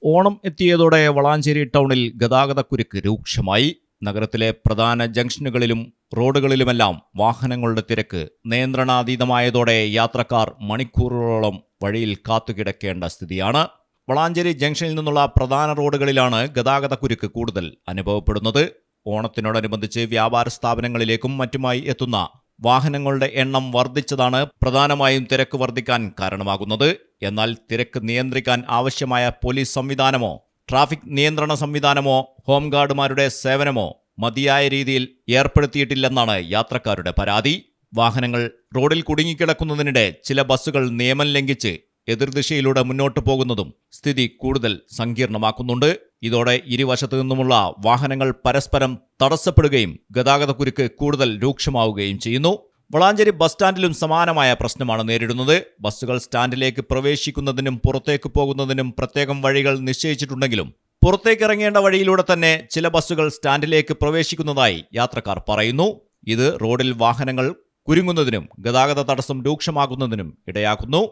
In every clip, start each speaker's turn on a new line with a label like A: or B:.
A: ഓണം എത്തിയതോടെ വളാഞ്ചേരി ടൗണിൽ ഗതാഗതക്കുരുക്ക് രൂക്ഷമായി. നഗരത്തിലെ പ്രധാന ജംഗ്ഷനുകളിലും റോഡുകളിലുമെല്ലാം വാഹനങ്ങളുടെ തിരക്ക് നിയന്ത്രണാതീതമായതോടെ യാത്രക്കാർ മണിക്കൂറുകളോളം വഴിയിൽ കാത്തുകിടക്കേണ്ട സ്ഥിതിയാണ്. വളാഞ്ചേരി ജംഗ്ഷനിൽ നിന്നുള്ള പ്രധാന റോഡുകളിലാണ് ഗതാഗതക്കുരുക്ക് കൂടുതൽ അനുഭവപ്പെടുന്നത്. ഓണത്തിനോടനുബന്ധിച്ച് വ്യാപാര സ്ഥാപനങ്ങളിലേക്കും മറ്റുമായി എത്തുന്ന വാഹനങ്ങളുടെ എണ്ണം വർദ്ധിച്ചതാണ് പ്രധാനമായും തിരക്ക് വർദ്ധിക്കാൻ കാരണമാകുന്നത്. എന്നാൽ തിരക്ക് നിയന്ത്രിക്കാൻ ആവശ്യമായ പോലീസ് സംവിധാനമോ ട്രാഫിക് നിയന്ത്രണ സംവിധാനമോ ഹോംഗാർഡുമാരുടെ സേവനമോ മതിയായ രീതിയിൽ ഏർപ്പെടുത്തിയിട്ടില്ലെന്നാണ് യാത്രക്കാരുടെ പരാതി. വാഹനങ്ങൾ റോഡിൽ കുടുങ്ങിക്കിടക്കുന്നതിനിടെ ചില ബസ്സുകൾ നിയമം ലംഘിച്ച് എതിർദിശയിലൂടെ മുന്നോട്ടു പോകുന്നതും സ്ഥിതി കൂടുതൽ സങ്കീർണമാക്കുന്നുണ്ട്. ഇതോടെ ഇരുവശത്തു നിന്നുമുള്ള വാഹനങ്ങൾ പരസ്പരം തടസ്സപ്പെടുകയും ഗതാഗതക്കുരുക്ക് കൂടുതൽ രൂക്ഷമാവുകയും ചെയ്യുന്നു. വളാഞ്ചേരി ബസ് സ്റ്റാൻഡിലും സമാനമായ പ്രശ്നമാണ് നേരിടുന്നത്. ബസ്സുകൾ സ്റ്റാൻഡിലേക്ക് പ്രവേശിക്കുന്നതിനും പുറത്തേക്ക് പോകുന്നതിനും പ്രത്യേകം വഴികൾ നിശ്ചയിച്ചിട്ടുണ്ടെങ്കിലും പുറത്തേക്കിറങ്ങേണ്ട വഴിയിലൂടെ തന്നെ ചില ബസ്സുകൾ സ്റ്റാൻഡിലേക്ക് പ്രവേശിക്കുന്നതായി യാത്രക്കാർ പറയുന്നു. ഇത് റോഡിൽ വാഹനങ്ങൾ കുരുങ്ങുന്നതിനും ഗതാഗത തടസ്സം രൂക്ഷമാകുന്നതിനും ഇടയാക്കുന്നു.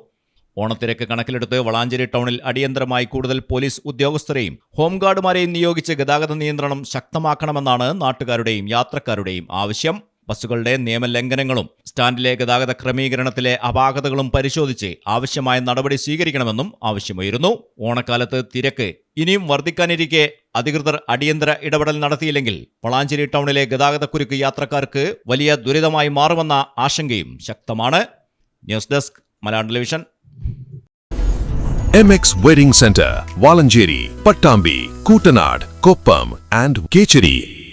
A: ഓണത്തിരക്ക് കണക്കിലെടുത്ത് വളാഞ്ചേരി ടൗണിൽ അടിയന്തരമായി കൂടുതൽ പോലീസ് ഉദ്യോഗസ്ഥരെയും ഹോംഗാർഡുമാരെയും നിയോഗിച്ച് ഗതാഗത നിയന്ത്രണം ശക്തമാക്കണമെന്നാണ് നാട്ടുകാരുടെയും യാത്രക്കാരുടെയും ആവശ്യം. ബസ്സുകളുടെ നിയമലംഘനങ്ങളും സ്റ്റാൻഡിലെ ഗതാഗത ക്രമീകരണത്തിലെ അപാകതകളും പരിശോധിച്ച് ആവശ്യമായ നടപടി സ്വീകരിക്കണമെന്നും ആവശ്യമുയരുന്നു. ഓണക്കാലത്ത് തിരക്ക് ഇനിയും വർദ്ധിക്കാനിരിക്കെ അധികൃതർ അടിയന്തര ഇടപെടൽ നടത്തിയില്ലെങ്കിൽ വളാഞ്ചേരി ടൗണിലെ ഗതാഗതക്കുരുക്ക് യാത്രക്കാർക്ക് വലിയ ദുരിതമായി മാറുമെന്ന ആശങ്കയും ശക്തമാണ്. News desk Malayalam television.
B: MX Wedding Center, Valancheri, Pattambi, Kootanad, Koppam and Kecheri.